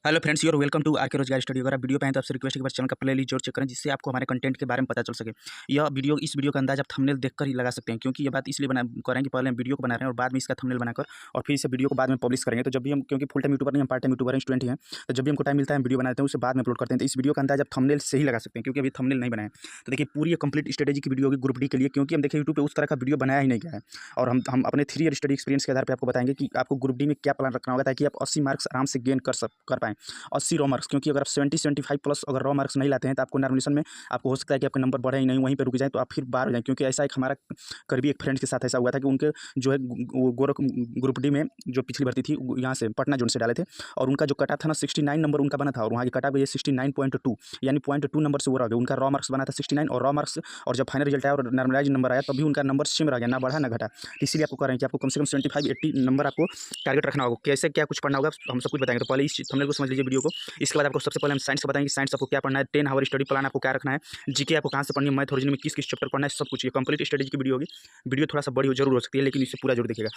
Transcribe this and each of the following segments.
Hello friends, you're welcome to RK Rozgar study. अगर आप video पे हैं तो आपसे रिक्वेस्ट है कि बस चैनल का प्ले लिस्ट जरूर चेक करें, जिससे आपको हमारे कंटेंट के बारे में पता चल सके। इस वीडियो का अंदाज आप थंबनेल देखकर ही लगा सकते हैं, क्योंकि ये बात इसलिए करें कि पहले हम वीडियो को बना रहे हैं और बाद में इसका थंबनेल बनाकर और फिर इसे वीडियो को बाद में पब्लिश करेंगे। तो जब भी हम, क्योंकि फुल टाइम यूट्यूबर नहीं, हम पार्ट टाइम यूट्यूबर हैं, स्टूडेंट ही हैं, तो जब भी हमको टाइम मिलता है हम वीडियो बनाते हैं, उसे बाद में अपलोड करते हैं। तो इस वीडियो का अंदाज आप थंबनेल से ही लगा सकते हैं, क्योंकि अभी थंबनेल नहीं बनाए। तो देखिए, पूरी कंप्लीट स्ट्रेटेजी की वीडियो होगी ग्रुप डी के लिए, क्योंकि हम देखिए यूट्यूब पे उस तरह का वीडियो बनाया ही नहीं गया है। और हम अपने 3 ईयर स्टडी एक्सपीरियंस के आधार पर आपको बताएंगे कि आपको ग्रुप डी में क्या प्लान रखना होगा, ताकि आप 80 मार्क्स आराम से गेन कर पाएँ। 80 रॉ मार्क्स, क्योंकि अगर आप 70-75 प्लस अगर रॉ मार्क्स नहीं लाते हैं तो आपको नॉमिनेशन में आपको हो सकता है कि आपके नंबर बढ़े ही नहीं, वहीं पे रुक जाए, तो आप फिर बाहर हो जाएँ। क्योंकि ऐसा एक हमारा करीबी एक फ्रेंड्स के साथ ऐसा हुआ था कि उनके जो है गोरख ग्रुप डी में जो पिछली भर्ती थी यहाँ से पटना जोन से डाले थे, और उनका जो कटा था ना 69 नंबर उनका बना था, और वहाँ की कटा भी 69.2, यानी 0.2 नंबर से वो रह गया। उनका रॉ मार्क्स बना था 69 और रॉ मार्क्स, और जब फाइनल रिजल्ट आया और नॉर्मलाइज नंबर आया तभी उनका नंबर सेम रह गया, ना बढ़ा ना घटा। इसीलिए आपको कह रहे हैं कि आपको कम से कम 75-80 नंबर आपको टारगेट रखना होगा। कैसे क्या कुछ पढ़ना होगा हम सब कुछ बताएंगे। तो पहले इस थंबनेल को समझ लीजिए वीडियो को। इसके बाद आपको सबसे पहले हम साइंस का बताएंगे, साइंस आपको क्या पढ़ना है, 10 आवर स्टडी प्लान आपको क्या रखना है, जीके आपको कहाँ से पढ़नी है, मैथ ओरिजिन में किस किस चैप्टर पढ़ना है, सब कुछ। ये कंप्लीट स्टडी की वीडियो होगी। वीडियो थोड़ा सा बड़ी हो जरूर हो सकती है, लेकिन इसे पूरा जरूर देखिएगा।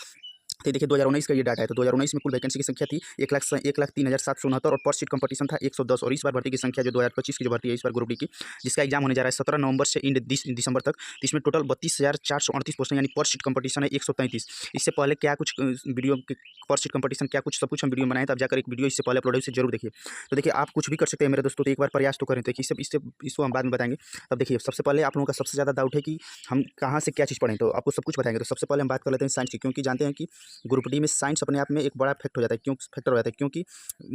तो देखिए 2019 का ये डाटा है। तो 2019 में कुल वैकेंसी की संख्या थी 1,03,769 और पर सीट कंपटीशन था 110। और इस बार भर्ती की संख्या जो 2025 की जो भर्ती है इस बार ग्रुप डी की, जिसका एग्जाम होने जा रहा है 17 नवंबर से इंड दिसंबर तक। तो इसमें टोटल 32,438 पोस्टें, यानी पर सीट कंपटीशन है 133। इससे पहले क्या कुछ वीडियो पर सीट कंपटीशन क्या कुछ सब कुछ हम वीडियो बनाए, तब जाकर एक वीडियो इससे पहले अपलोड है, उसे जरूर देखिए। तो देखिए, आप कुछ भी कर सकते हैं मेरे दोस्तों, तो एक बार प्रयास तो करें। तो इसको हम बाद में बताएंगे। तब देखिए, सबसे पहले आप लोगों का सबसे ज़्यादा डाउट है कि हम कहाँ से क्या चीज़ पढ़ें, तो आपको सब कुछ बताएंगे। तो सबसे पहले हम बात कर लेते हैं साइंस की, क्योंकि जानते हैं कि ग्रुप डी में साइंस अपने आप में एक बड़ा फैक्टर हो जाता है, क्योंकि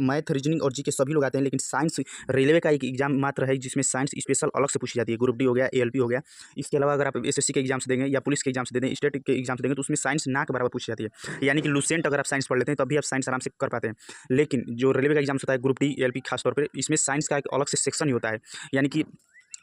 मैथ रीजनिंग और जीके सभी लोग आते हैं, लेकिन साइंस रेलवे का एक एग्जाम मात्र है जिसमें साइंस स्पेशल अलग से पूछी जाती है। ग्रुप डी हो गया, एएलपी हो गया। इसके अलावा अगर आप एसएससी के एग्जाम से देंगे या पुलिस के एग्जाम से देंगे, स्टेट के एग्जाम से देंगे, तो उसमें साइंस ना के बराबर पूछी जाती है। यानी कि लुसेंट अगर आप साइंस पढ़ लेते हैं तभी आप साइंस आराम से कर पाते हैं। लेकिन जो रेलवे का एग्जाम होता है ग्रुप डी एएलपी खासतौर पर, इसमें साइंस का एक अलग से सेक्शन ही होता है। यानी कि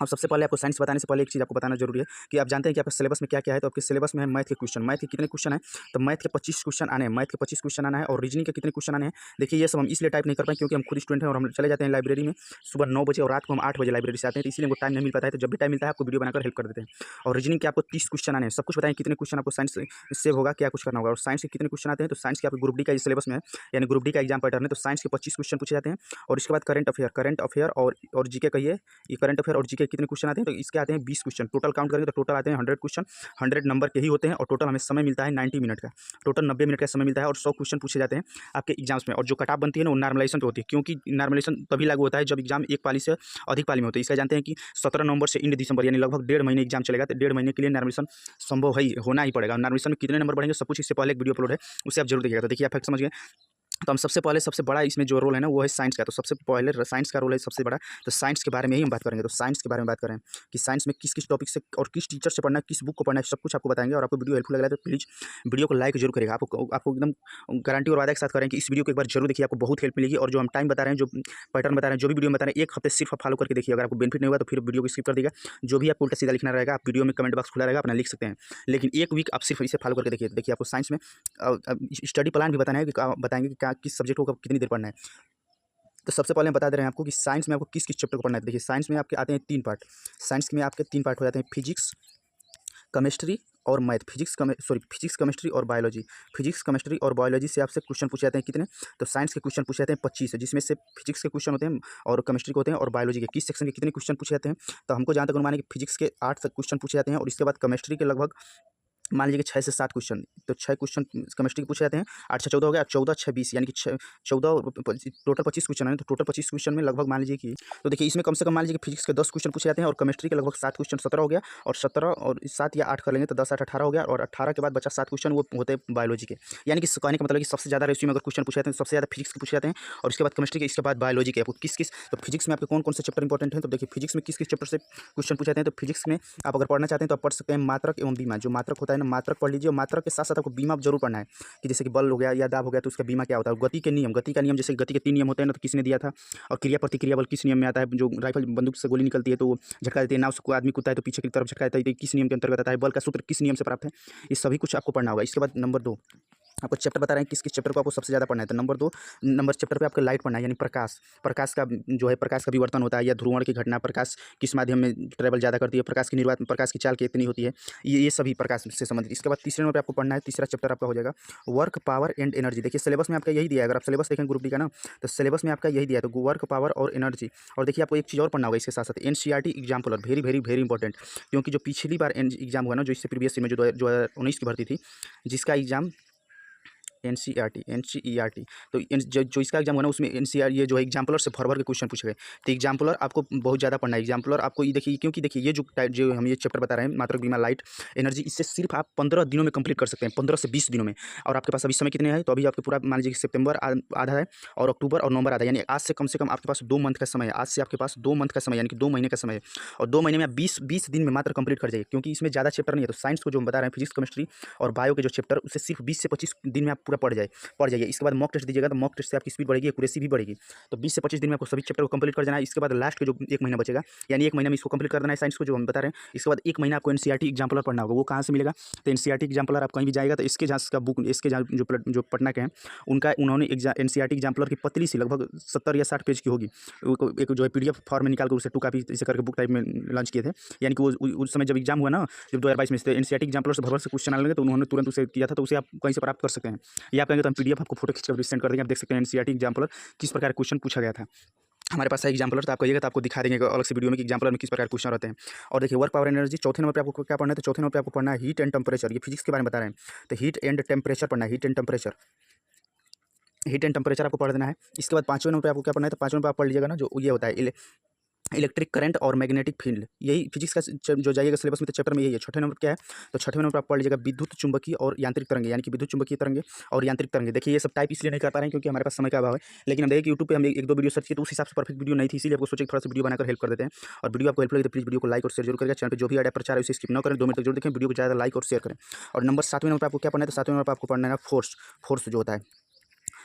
अब सबसे पहले आपको साइंस बताने से पहले एक चीज़ आपको बताना जरूरी है कि आप जानते हैं कि आपके सिलेबस में क्या क्या है। तो आपके सिलेबस में है मैथ के क्वेश्चन। मैथ के कितने क्वेश्चन है? तो मैथ के 25 क्वेश्चन आने हैं। मैथ के 25 क्वेश्चन आना है, और रीजनिंग के कितने क्वेश्चन आने हैं? देखिए, ये सब हम इसलिए टाइप नहीं कर पाए क्योंकि हम खुद स्टूडेंट हैं और हम चले जाते हैं लाइब्रेरी में सुबह 9 बजे और रात को हम 8 बजे लाइब्रेरी से आते हैं, तो इसलिए हमको टाइम नहीं मिल पाता है। तो जब भी टाइम मिलता है आपको वीडियो बनाकर हेल्प कर देते हैं। और रीजनिंग के आपको 30 क्वेश्चन आने हैं। सब कुछ बताएं कितने क्वेश्चन आपको साइंस सेव होगा, क्या कुछ करना होगा, और साइंस के कितने क्वेश्चन आते हैं। तो साइंस के आपको ग्रुप डी का सिलेबस में है, यानी ग्रुप डी का एग्जाम पैटर्न है। तो साइंस के 25 क्वेश्चन पूछे जाते हैं, और इसके बाद करंट अफेयर और जीके कहिए, ये करंट अफेयर और जीके कितने क्वेश्चन आते हैं? तो इसके आते हैं 20 क्वेश्चन। टोटल काउंट करेंगे तो टोटल आते हैं 100 क्वेश्चन। 100 नंबर के ही होते हैं, और टोटल हमें समय मिलता है 90 मिनट का। टोटल 90 मिनट का समय मिलता है, और 100 क्वेश्चन पूछे जाते हैं आपके एग्जाम्स में। और जो कट ऑफ बनती है ना वो नॉर्मलाइजेशन पे होती है, क्योंकि नॉर्मलाइजेशन तभी लागू होता है जब एग्जाम एक पाली से अधिक पाली में होती है। इसका जानते हैं कि 17 नवंबर से इंड दिसंबर, यानी लगभग 1.5 महीने एग्जाम चलेगा। तो 1.5 महीने के लिए नॉर्मलाइजेशन संभव है, होना ही पड़ेगा। नॉर्मलाइजेशन में कितने नंबर बढ़ेंगे सब कुछ इससे पहले एक वीडियो अपलोड है, उसे आप जरूर देखिएगा। तो देखिए, आप फैक्ट समझ गए। तो हम सबसे पहले सबसे बड़ा इसमें जो रोल है ना वो है साइंस का। तो सबसे पहले साइंस का रोल है सबसे बड़ा। तो साइंस के बारे में ही हम बात करेंगे। तो साइंस के बारे में बात करें कि साइंस में किस किस टॉपिक से और किस टीचर से पढ़ना है, किस बुक को पढ़ना है, सब कुछ आपको बताएंगे। और आपको वीडियो हेल्पफुल लग रहा है तो प्लीज़ वीडियो को लाइक जरूर करेगा। आपको एकदम गारंटी और वादा के साथ करें कि इस वीडियो को एक बार जरूर देखिए, आपको बहुत हेल्प मिलेगी। और जो हम टाइम बता रहे हैं, जो पैटर्न बता रहे हैं, जो भी वीडियो बता रहे हैं, एक हफ्ते सिर्फ फॉलो करके देखिए। अगर आपको बेनिफिट नहीं होगा तो फिर वीडियो को स्किप कर देगा। जो भी आपको उल्टा सीधा लिखना रहेगा, आप वीडियो में कमेंट बॉक्स खुला रहेगा, अपना लिख सकते हैं। लेकिन एक वीक आप सिर्फ इसे फॉलो करके देखिए। देखिए, आपको साइंस में स्टडी प्लान भी बताना है कि बताएंगे कि किस सब्जेक्ट को कितनी देर पढ़ना है। तो सबसे पहले हम बता दे रहे हैं आपको कि साइंस में आपको किस किस चैप्टर को पढ़ना है। देखिए, साइंस में आपके आते हैं 3 पार्ट। साइंस में आपके 3 पार्ट हो जाते हैं, फिजिक्स, केमिस्ट्री और मैथ। फिजिक्स, केमिस्ट्री और बायोलॉजी। फिजिक्स, केमिस्ट्री और बायोलॉजी से आपसे क्वेश्चन पूछे जाते हैं कितने? तो साइंस के क्वेश्चन पूछे जाते हैं 25 है, जिसमें से फिजिक्स के क्वेश्चन होते हैं और केमिस्ट्री के होते हैं, और बायोलॉजी के किस सेक्शन के कितने क्वेश्चन पूछे जाते हैं? तो हमको जहाँ तक अनुमान है कि फिजिक्स के 8 तक क्वेश्चन पूछे जाते हैं, और इसके बाद केमिस्ट्री के लगभग मान लीजिए कि 6 से 7 क्वेश्चन। तो 6 क्वेश्चन केमिस्ट्री के पूछे जाते हैं। 8 से 14 हो गया, 14 6 20, यानी कि 14 टोटल 25 क्वेश्चन है। तो टोटल 25 क्वेश्चन में लगभग मान लीजिए कि, तो देखिए इसमें कम से कम मान लीजिए कि फिजिक्स के 10 क्वेश्चन पूछे जाते हैं, और केमिस्ट्री के लगभग 7 क्वेश्चन, 17 हो गया। और 17 और 7 या 8 कर लेंगे तो 10 8 18 हो गया। और 18 के बाद बचा 7 क्वेश्चन, वो होते हैं बायोलॉजी के। यानी कि कहने का मतलब है कि सबसे ज़्यादा रेशियो में अगर क्वेश्चन पूछे जाते हैं तो सबसे ज़्यादा फिजिक्स के पूछे जाते हैं, और उसके बाद केमिस्ट्री के, इसके बाद बायोलॉजी के। आपको किस किस, तो फिजिक्स में आपके कौन कौन से चैप्टर इंपॉर्टेंट हैं? तो देखिए, फिजिक्स में किस किस चैप्टर से क्वेश्चन पूछे जाते हैं। तो फिजिक्स में आप अगर पढ़ना चाहते हैं तो आप पढ़ सकते हैं मात्रक एवं बीमा। जो मात्रक होता है ना, मात्रक पढ़ लीजिए। मात्रक के साथ साथ आपको बीमा जरूर पढ़ना है, कि जैसे कि बल हो गया या दाब हो गया तो उसका बीमा क्या होता है। गति के नियम, गति का नियम, जैसे गति के 3 नियम होते हैं ना, तो किसने दिया था? और क्रिया प्रतिक्रिया बल किस नियम में आता है? जो राइफल बंदूक से गोली निकलती है तो झटका देते हैं, नाव से आदमी कूदता है तो पीछे की तरफ झटका देता है, तो किस नियम के अंतर्गत आता है? बल का सूत्र किस नियम से प्राप्त है? ये सभी कुछ आपको पढ़ना होगा। इसके बाद नंबर 2, आपको चैप्टर बता रहे हैं किस किस चैप्टर को आपको सबसे ज़्यादा पढ़ना है। तो नंबर चैप्टर पे आपको लाइट पढ़ना है, यानी प्रकाश। प्रकाश का जो है प्रकाश का विवर्तन होता है या ध्रुवण की घटना, प्रकाश किस माध्यम में ट्रैवल ज़्यादा करती है, प्रकाश की निर्वात, प्रकाश की चाल कितनी होती है, ये सभी प्रकाश से संबंधित। इसके बाद तीसरे नंबर पे आपको पढ़ना है, तीसरा चैप्टर आपका हो जाएगा वर्क पावर एंड एनर्जी। देखिए सिलेबस में आपका यही दिया है, अगर आप सिलेबस देखें ग्रुप डी का ना, तो सिलेबस में आपका यही दिया है, तो वर्क पावर और एनर्जी। और देखिए आपको एक चीज़ और पढ़ना होगा इसके साथ साथ, एनसीईआरटी एग्जाम्पल, और वेरी वेरी वेरी इंपॉर्टेंट, क्योंकि जो पिछली बार एग्जाम हुआ ना, जो इससे प्रीवियस में जो 2019 की भर्ती थी, जिसका एग्जाम एनसीईआरटी, तो जो इसका एग्जाम हुआ ना, उसमें एनसीईआर ये जो है एग्जाम्पलर से भर भर के क्वेश्चन पूछे गए। तो एग्जाम्पलर आपको बहुत ज़्यादा पढ़ना है। एग्जाम्पलर आपको ये देखिए, क्योंकि देखिए ये जो हम ये चैप्टर बता रहे हैं, मात्रक बीमा लाइट एनर्जी, इससे सिर्फ आप 15 दिनों में कंप्लीट कर सकते हैं, 15 से 20 दिनों में। और आपके पास अभी समय कितने हैं, तो अभी आपके पूरा मान लीजिए सितंबर आधा है और अक्टूबर और नवंबर आधा है, यानी आज से कम आपके पास 2 मंथ का समय है। आज से आपके पास 2 मंथ का समय, यानी कि 2 महीने का समय है, और 2 महीने में आप 20 दिन में मात्र कंप्लीट कर जाइए, क्योंकि इसमें ज़्यादा चैप्टर नहीं है। तो साइंस को जो हम बता रहे हैं, फिजिक्स केमिस्ट्री और बायो के जो चैप्टर, उससे सिर्फ 20 से 25 दिन में आप पूरा पढ़ जाइए। इसके बाद मॉक टेस्ट दीजिएगा, तो मॉक टेस्ट से आपकी स्पीड बढ़ेगी, एक्यूरेसी भी बढ़ेगी। तो 20 से 25 दिन में आपको सभी चैप्टर को कंप्लीट कर जाना है। इसके बाद लास्ट के जो 1 महीना बचेगा, यानी 1 महीने में इसको कंप्लीट कर देना है साइंस को, जो हम बता रहे हैं। इसके बाद 1 महीना आपको एनसीईआरटी एग्जाम्पलर पढ़ना होगा। वो कहाँ से मिलेगा, तो एनसीईआरटी एग्जाम्पलर आप कहीं भी जाएगा तो इसके जहाँ का बुक, इसके जहाँ जो पटना के हैं, उन्होंने एनसीईआरटी एग्जाम्पलर की पतली सी लगभग 70 या 60 पेज की होगी, एक जो है पीडीएफ फॉर्म में निकाल कर उसे 2 कॉपी इसे करके बुक टाइप में लॉन्च किए थे। यानी कि वो उस समय जब एग्जाम हुआ ना, जब 2022 में, एनसीईआरटी एग्जाम्पलर से भर भर से क्वेश्चन आने लगे, तो उन्होंने तुरंत उसे किया था। तो उसे आप कहीं से प्राप्त कर सकते हैं, या आप कहेंगे तो हम पीडीएफ आपको फोटो खींच कर सेंड कर देंगे, आप देख सकते हैं एनसीईआरटी एग्जाम्पलर किस प्रकार क्वेश्चन पूछा गया था। हमारे पास है एग्जाम्पलर, तो आपको कहिएगा तो आपको दिखा देंगे अलग से वीडियो में कि एग्जाम्पलर में किस प्रकार क्वेश्चन रहते हैं। और देखिए वर्क पावर एनर्जी, चौथे नंबर पे आपको क्या पढ़ना है, तो चौथे नंबर पे आपको पढ़ना है हीट एंड टेम्परेचर। ये फिजिक्स के बारे में बता रहे हैं, तो हीट एंड टेम्परेचर पढ़ना है, हीट एंड टेम्परेचर आपको पढ़ देना है। इसके बाद पाँचवें नंबर पे आपको क्या पढ़ना है, तो पाँचवें नंबर पे आप पढ़ लीजिएगा ना, जो ये होता है इलेक्ट्रिक करंट और मैग्नेटिक फील्ड। यही फिजिक्स का जो जाइएगा सिलेबस में, तो चैप्टर में यही है। छठे नंबर क्या है, तो छठे नंबर पर आप पढ़ लीजिएगा विद्युत चुंबकीय और यांत्रिक तरंगे, यानी कि विद्युत चुंबकीय तरंगे और यांत्रिक तरंगे। देखिए ये सब टाइप इसलिए नहीं कर पा रहे हैं क्योंकि हमारे पास समय का अभाव है, लेकिन हम देखिए यूट्यूब पे हम एक दो वीडियो सर्च किए, तो उस हिसाब से परफेक्ट वीडियो नहीं थी, इसलिए आपको सोचे थोड़ा सा वीडियो बनाकर हेल्प कर देते हैं। और वीडियो आपको हेल्प लगे तो प्लीज़ वीडियो को लाइक और शेयर जरूर करेगा। चैनल पर जो भी आइडिया प्रचार है उसे स्किप न करें, 2 मिनट तक जरूर देखें, वीडियो को ज़्यादा लाइक और शेयर करें। और नंबर 7वें नंबर पर आपको क्या पढ़ना है, तो 7वें नंबर पर आपको पढ़ना है फोर्स जो होता है।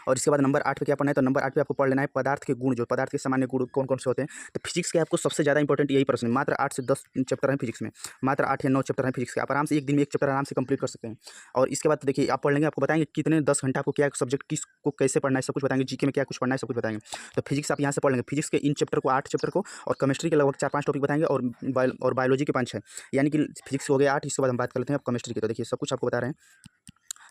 और इसके बाद नंबर 8 पे क्या पढ़ना है, तो नंबर 8 पे आपको पढ़ लेना है पदार्थ के गुण, जो पदार्थ के सामान्य गुण कौन कौन से होते हैं। तो फिजिक्स के आपको सबसे ज़्यादा इंपॉर्टेंट यही प्रश्न है। मात्र 8 से 10 चैप्टर हैं फिजिक्स में, मात्र 8 या 9 चैप्टर हैं फिजिक्स के। आप आराम से एक दिन में एक चैप्टर आराम से कंप्लीट कर सकते हैं। और इसके बाद देखिए आप पढ़ लेंगे, आपको बताएंगे कितने 10 घंटा आपको क्या सब्जेक्ट किसको कैसे पढ़ना है, सब कुछ बताएंगे। जीके में क्या कुछ पढ़ना है सब कुछ बताएंगे। तो फिजिक्स आप यहाँ से पढ़ लेंगे, फिजिक्स के इन चैप्टर को 8 चैप्टर को, और केमिस्ट्री के लगभग 4-5 टॉपिक बताएंगे, और बायोलॉजी के 5-6, यानी कि फिजिक्स हो गया 8। इसके बाद हम बात कर लेते हैं अब केमिस्ट्री की। तो देखिए सब कुछ आपको बता रहे हैं।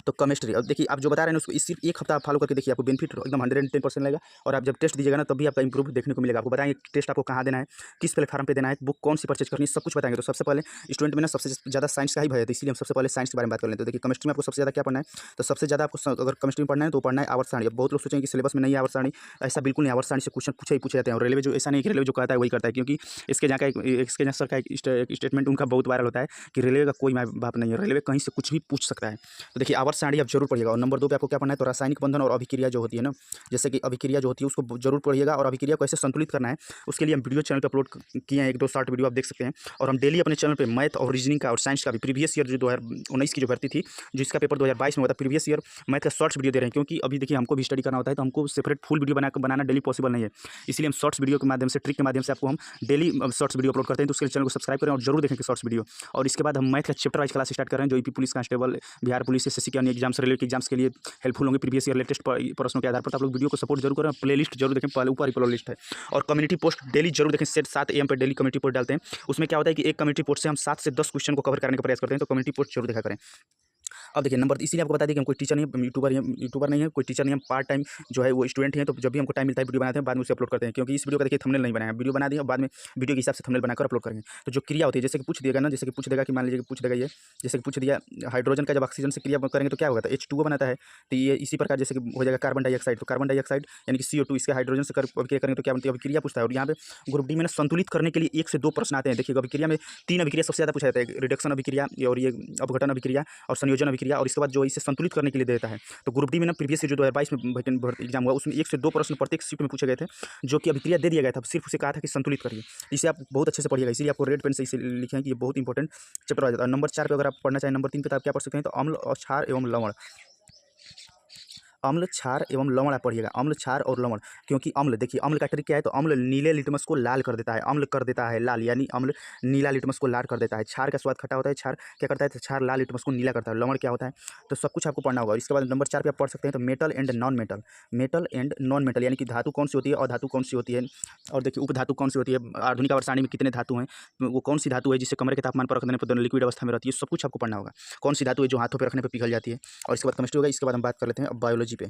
तो केमिस्ट्री, और देखिए आप जो बता रहे हैं उसको सिर्फ 1 हफ्ता आप फॉलो करके देखिए, आपको बेनिफिट एकदम 110% लगेगा। और आप जब टेस्ट दीजिएगा ना, तब भी आपका इंप्रूव देखने को मिलेगा। आपको बताएंगे टेस्ट आपको कहाँ देना है, किस प्लेटफॉर्म पे देना है, बुक कौन सी परचेज करनी है, सब कुछ बताएंगे। तो सबसे पहले स्टूडेंट में ना सबसे ज़्यादा साइंस का ही भय है, तो इसलिए हम सबसे पहले साइंस के बारे में बात कर लेते हैं। तो देखिए केमिस्ट्री में आपको सबसे ज़्यादा क्या पढ़ना है, तो सबसे ज़्यादा आपको अगर केमिस्ट्री में पढ़ना है तो पढ़ना है आवर्त सारणी। अब बहुत लोग सोचेंगे कि सिलेबस में नहीं है आवर्त सारणी, ऐसा बिल्कुल नहीं। आवर्त सारणी से क्वेश्चन पूछे जाते हैं, और रेलवे जो ऐसा नहीं कि रेलवे जो कहता है वही करता है, क्योंकि इसके जहाँ सर का एक स्टेटमेंट उनका बहुत वायरल होता है कि रेलवे का कोई माँ बाप नहीं है, रेलवे कहीं से कुछ भी पूछ सकता है। तो देखिए आवर्त सारणी आप जरूर पढ़िएगा। और नंबर 2 पे आपको क्या पढ़ना है, तो रासायनिक बंधन और अभिक्रिया जो होती है ना, जैसे कि अभिक्रिया जो होती है उसको जरूर पढ़िएगा। और अभिक्रिया को कैसे संतुलित करना है उसके लिए हम वीडियो चैनल पर अपलोड किए हैं, 1-2 शॉर्ट वीडियो आप देख सकते हैं। और हम डेली अपने चैनल पे मैथ और रीजनिंग का और साइंस का भी प्रीवियस ईयर जो 2019 की जो भर्ती थी, जिसका पेपर 2022 में हुआ था, प्रीवियस ईयर मैथ का शॉर्ट्स वीडियो दे रहे हैं। क्योंकि अभी देखिए हमको भी स्टडी करना होता है, तो हमको सेपरेट फुल वीडियो बनाना डेली पॉसिबल नहीं है, इसलिए हम शॉर्ट्स वीडियो के माध्यम से, ट्रिक के माध्यम से आपको हम डेली शॉर्ट्स वीडियो अपलोड करते हैं। तो उसके चैनल को सब्सक्राइब करें और जरूर देखें शॉर्ट्स वीडियो। और इसके बाद हम मैथ का चैप्टर वाइज क्लास स्टार्ट कर रहे हैं, जो UP police constable, Bihar police, SSC के अन्य एग्जाम्स, रेलवे के एग्जाम्स के लिए हेल्पफुल होंगे। प्रीवियस ईयर लेटेस्ट प्रश्नों के आधार पर आप लोग वीडियो को सपोर्ट जरूर करें। प्लेलिस्ट जरूर देखें, पहले ऊपर ही प्लेलिस्ट है। और कम्युनिटी पोस्ट डेली जरूर देखें, सेट 7 AM पर डेली कम्युनिटी पोस्ट डालते हैं। उसमें क्या होता है कि एक कम्युनिटी पोस्ट से हम 7 से 10 क्वेश्चन को कवर करने का प्रयास करते हैं, तो कम्युनिटी पोस्ट जरूर देखा करें। अब देखिए नंबर, इसीलिए आपको बता दें कि हम कोई टीचर नहीं है, यूट्यूबर नहीं है, कोई टीचर नहीं है, पार्ट टाइम जो है वो स्टूडेंट हैं। तो जब भी हमको टाइम मिलता है वीडियो बनाते हैं, बाद में उसे अपलोड करते हैं। क्योंकि इस वीडियो का देखिए थंबनेल नहीं बनाया, वीडियो बना दिया, बाद में वीडियो के हिसाब से थंबनेल बनाकर अपलोड करेंगे। तो जो क्रिया होती है, जैसे कि पूछ दिएगा ना, जैसे कि पूछ देगा कि मान लीजिए पूछ देगा ये, जैसे कि पूछ दिया हाइड्रोजन का जब ऑक्सीजन से क्रिया करेंगे तो क्या होगा, तो H2O बनाता है। तो ये इसी प्रकार जैसे कि हो जाएगा कार्बन डाइऑक्साइड, तो कार्बन डाइऑक्साइड यानी कि CO2, इसके हाइड्रोजन से अभिक्रिया करेंगे तो क्या बनती है, अभिक्रिया पूछता है। और यहाँ पे ग्रुप डी में ना संतुलित करने के लिए 1 से 2 प्रश्न आते हैं। देखिए अभिक्रिया में 3 अभिक्रिया सबसे ज़्यादा पूछा जाता है, रिडक्शन अभिक्रिया और ये अपघटन अभिक्रिया और संयोजन अभिक्रिया। और इसके बाद जो इसे संतुलित करने के लिए देता है। तो ग्रुप डी में ना प्रीवियस जो 2022 में एग्जाम हुआ, उसमें 1 से 2 प्रश्न प्रत्येक शिफ्ट में पूछे गए थे, जो कि अभिक्रिया दे दिया गया था, सिर्फ उसे कहा था कि संतुलित करिए। इसे आप बहुत अच्छे से पढ़िएगा, इसीलिए आपको रेड पेन से इसे लिखे हैं कि ये बहुत इंपॉर्टेंट चैप्टर आ जाता है। नंबर 4 पे अगर आप पढ़ना चाहें, नंबर 3 पे तो आप क्या पढ़ सकते हैं, तो अम्ल, क्षार एवं लवण। अम्ल, क्षार एवं लवण आप पढ़िएगा, अम्ल, क्षार और लवण। क्योंकि अम्ल, देखिए अम्ल का ट्रिक क्या है, तो अम्ल नीले लिटमस को लाल कर देता है, अम्ल कर देता है लाल, यानी अम्ल नीला लिटमस को लाल कर देता है। क्षार का स्वाद खट्टा होता है, क्षार क्या करता है, तो क्षार लाल लिटमस को नीला करता है। लवण क्या होता है, तो सब कुछ आपको पढ़ना होगा। इसके बाद नंबर 4 पे आप पढ़ सकते हैं, तो metal and non metal, metal and non metal यानी कि धातु कौन सी होती है और धातु कौन सी होती है, और देखिए उपधातु कौन सी होती है, आधुनिक आवर्त सारणी में कितने धातु हैं, वो कौन सी धातु है जिससे कमरे के तापमान पर रख देने पर दोनों लिक्विड अवस्था में रहती है, सब कुछ आपको पढ़ना होगा। कौन सी धातु है जो हाथों पर रखने पर पिघल जाती है। और इसके बाद केमिस्ट्री होगा। इसके बाद हम बात कर लेते हैं अब बायोलॉजी पे,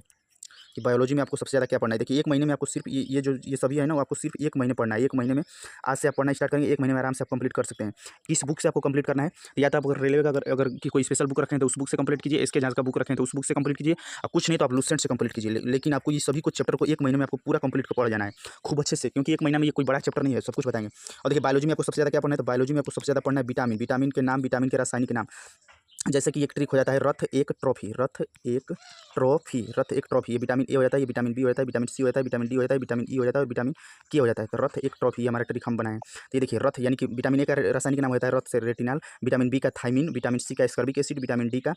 कि बायोलॉजी में आपको सबसे ज़्यादा क्या पढ़ना है। देखिए एक महीने में आपको सिर्फ ये सभी है ना, वो आपको सिर्फ एक महीने पढ़ना है। एक महीने में आज से आप पढ़ना स्टार्ट करेंगे, एक महीने में आराम से आप कंप्लीट कर सकते हैं। किस बुक से आपको कंप्लीट करना है, या तो आप अगर रेलवे का अगर कि कोई स्पेशल बुक रखें तो उस बुक से कंप्लीट कीजिए, इसके जांच का बुक रखें तो उस बुक से कंप्लीट कीजिए, और कुछ नहीं तो आप लुसेंट से कंप्लीट कीजिए। लेकिन आपको ये सभी कुछ चैप्टर को एक महीने में आपको पूरा कंप्लीट कर पढ़ जाना है खूब अच्छे से, क्योंकि एक महीना में ये कोई बड़ा चैप्टर नहीं है, सब कुछ बताएंगे। और देखिए बायोलॉजी में आपको सबसे ज़्यादा क्या पढ़ना है, तो बायोलॉजी में आपको सबसे ज़्यादा पढ़ना है विटामिन, विटामिन के नाम, विटामिन के रासायनिक नाम। जैसे कि एक ट्रिक हो जाता है रथ एक ट्रॉफी, रथ एक ट्रॉफी, रथ एक ट्रॉफी, ये विटामिन ए हो जाता है, ये विटामिन बी हो जाता है, विटामिन सी हो जाता है, विटामिन डी हो जाता है, विटामिन ई हो जाता है और विटामिन के हो जाता है। तो रथ एक ट्रॉफी, ये हमारा ट्रिक हम बनाए हैं। तो ये देखिए रथ यानी कि विटामिन ए का रासायनिक नाम होता है रथ से रेटिनॉल, विटामिन बी का थाइमिन, विटामिन सी का एस्कॉर्बिक एसिड, विटामिन डी का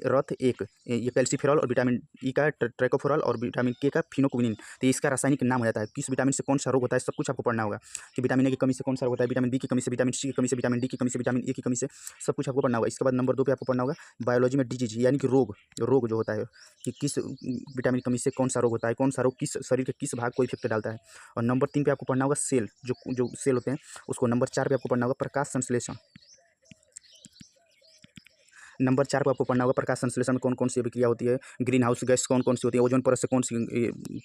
रथ एक ये कैल्सीफेरॉल, और विटामिन ई का ट्रैकोफेरॉल, और विटामिन के का फिनोक्विनिन। तो इसका रासायनिक नाम हो जाता है। किस विटामिन से कौन सा रोग होता है, सब कुछ आपको पढ़ना होगा, कि विटामिन ए की कमी से कौन सा रोग होता है, विटामिन बी की कमी से, विटामिन सी की कमी से, विटामिन डी की कमी से, विटामिन ए की कमी से, सब कुछ आपको पढ़ना होगा। इसके बाद नंबर 2 पे आपको पढ़ना होगा बायोलॉजी में डिजीज, यानी कि रोग, रोग जो होता है कि किस विटामिन की कमी से कौन सा रोग होता है, कौन सा रोग किस शरीर के किस भाग को इफेक्ट डालता है। और नंबर 3 पे आपको पढ़ना होगा सेल, जो सेल होते हैं उसको। नंबर 4 पे आपको पढ़ना होगा प्रकाश संश्लेषण, नंबर 4 पर आपको पढ़ना होगा प्रकाश संश्लेषण में कौन कौन सी अभिक्रिया होती है, ग्रीन हाउस गैस कौन कौन सी होती है, ओजोन परत से कौन सी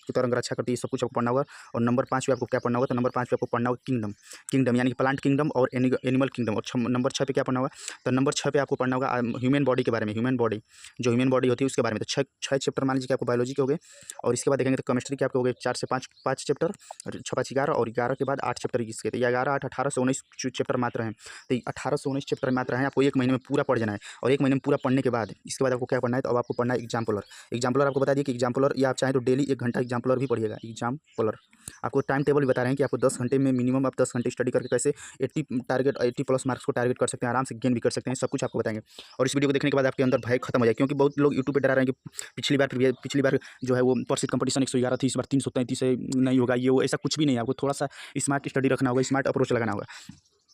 तरंग रक्षा करती है, सब कुछ आपको पढ़ना होगा। और नंबर 5 पे आपको क्या पढ़ना होगा, तो नंबर 5 पे आपको पढ़ना होगा किंगडम, किंगडम यानी कि प्लांट किंगडम और एनिमल किंगडम। और नंबर 6 पे क्या पढ़ना होगा, तो नंबर 6 पे आपको पढ़ना होगा ह्यूमन बॉडी के बारे में, ह्यूमन बॉडी, जो ह्यूमन बॉडी होती है उसके बारे में। तो छः चैप्टर मान लीजिए कि आपको बायोलॉजी के हो गए। और इसके बाद देखेंगे तो केमिस्ट्री के आपके हो गए 4 से 5 चैप्टर, 6 5 11, और 11 के बाद 8 चैप्टर इसके। तो 11 8 18 से 19 चैप्टर मात्र हैं। तो 18 से 19 चैप्टर मात्र हैं, आपको एक महीने में पूरा पढ़ जाना है। और एक महीने में पूरा पढ़ने के बाद इसके बाद आपको क्या पढ़ना है, तो अब आपको पढ़ना है एग्जाम्पलर। एग्जाम्पलर आपको बता दिए कि एग्जाम्पलर, या आप चाहें तो डेली 1 घंटा एग्जाम्पलर भी पढ़िएगा। एग्जाम्पलर आपको टाइम टेबल भी बता रहे हैं कि आपको 10 घंटे में मिनिमम आप 10 घंटे स्टडी करके कैसे 80 प्लस मार्क्स को टारगेट कर सकते हैं, आराम से गेन भी कर सकते हैं, सब कुछ आपको बताएंगे। और इस वीडियो को देखने के बाद आपके अंदर भय खत्म हो जाए, क्योंकि बहुत लोग यूट्यूब पे डरा रहे हैं कि पिछली बार जो है वो प्रसिद्ध कंपटीशन 111 थी, इस बार 333 से नहीं होगा, ये वो ऐसा कुछ भी नहीं है। आपको थोड़ा सा स्मार्ट स्टडी रखना होगा, स्मार्ट अप्रोच लगाना होगा।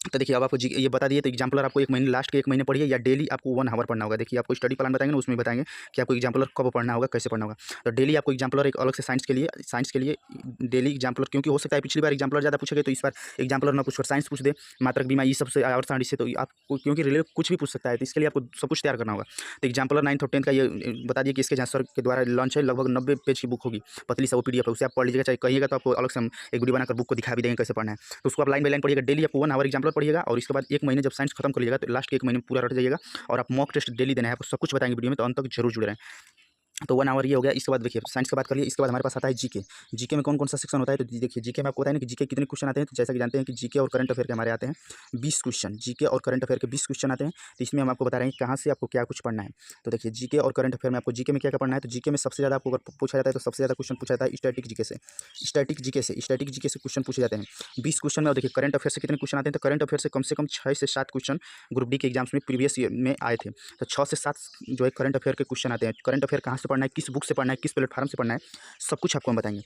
तो देखिए अब आपको ये बता दिए, तो एग्जाम्पलर आपको एक महीने, लास्ट के 1 महीने पढ़िए, या डेली आपको 1 आवर पढ़ना होगा। देखिए आपको स्टडी प्लान बताएंगे ना, उसमें बताएंगे कि आपको एग्जाम्पलर कब पढ़ना होगा, कैसे पढ़ना होगा। तो डेली आपको एग्जाम्पलर एक अलग से साइंस के लिए डेली एग्जाम्पलर, क्योंकि हो सकता है पिछली बार एग्जाम्पलर ज़्यादा पूछेंगे तो इस बार एग्जाम्पलर ना पूछ कर साइंस पूछ दे, मात्रक बीमा ये सबसे आवर्त सारणी से, तो आपको क्योंकि रिले कुछ भी पूछ सकता है, तो इसके लिए आपको सब कुछ तैयार करना होगा। तो एग्जाम्पलर 9th और 10th का ये बता दिए कि इसके जहाँ सर के द्वारा लॉन्च है, लगभग 90 पेज की बुक होगी, पतली सा वो PDF है, उसे आप पढ़ लीजिएगा। चाहे कहिएगा तो आपको अलग से हम एक वीडियो बनाकर बुक को दिखा भी देंगे कैसे पढ़ना है। तो उसको आप लाइन बाई लाइन पढ़िएगा, डेली आपको 1 आवर एग्जाम्पलर पढ़िएगा। और इसके बाद 1 महीने जब साइंस खत्म कर लीजिएगा, तो लास्ट के 1 महीने में पूरा रट जाइएगा। और आप मॉक टेस्ट डेली देना है, आपको सब कुछ बताएंगे वीडियो में, तो अंत तक जरूर जुड़े रहें। तो 1 आवर ये हो गया। इसके बाद देखिए साइंस की बात कर लिए, इसके बाद हमारे पास आता है जीके। जीके में कौन कौन सा सेक्शन होता है, तो देखिए जीके में आपको पता है ना कि जीके कितने क्वेश्चन आते हैं। तो जैसा कि जानते हैं कि जीके और करंट अफेयर के हमारे आते हैं 20 क्वेश्चन, जीके और करंट अफेयर के 20 क्वेश्चन आते हैं। तो इसमें हम आपको बता रहे हैं कहाँ से आपको क्या कुछ पढ़ना है। तो देखिए जीके और करंट अफेयर में आपको जीके में क्या क्या पढ़ना है, तो जीके में सबसे ज़्यादा आपको अगर पूछा जाता है तो सबसे ज़्यादा क्वेश्चन पूछा जाता है स्टैटिक जीके से, स्टैटिक जीके से क्वेश्चन पूछे जाते हैं 20 क्वेश्चन में। और देखिए करंट अफेयर से कितने क्वेश्चन आते हैं, तो करंट अफेयर से कम 6 से 7 क्वेश्चन ग्रुप डी के एग्जाम्स में प्रीवियस ईयर में आए थे। तो 6 से 7 जो है करंट अफेयर के क्वेश्चन आते हैं। करंट अफेयर कहाँ से पढ़ना है, किस बुक से पढ़ना है, किस प्लेटफॉर्म से पढ़ना है, सब कुछ आपको हम बताएंगे।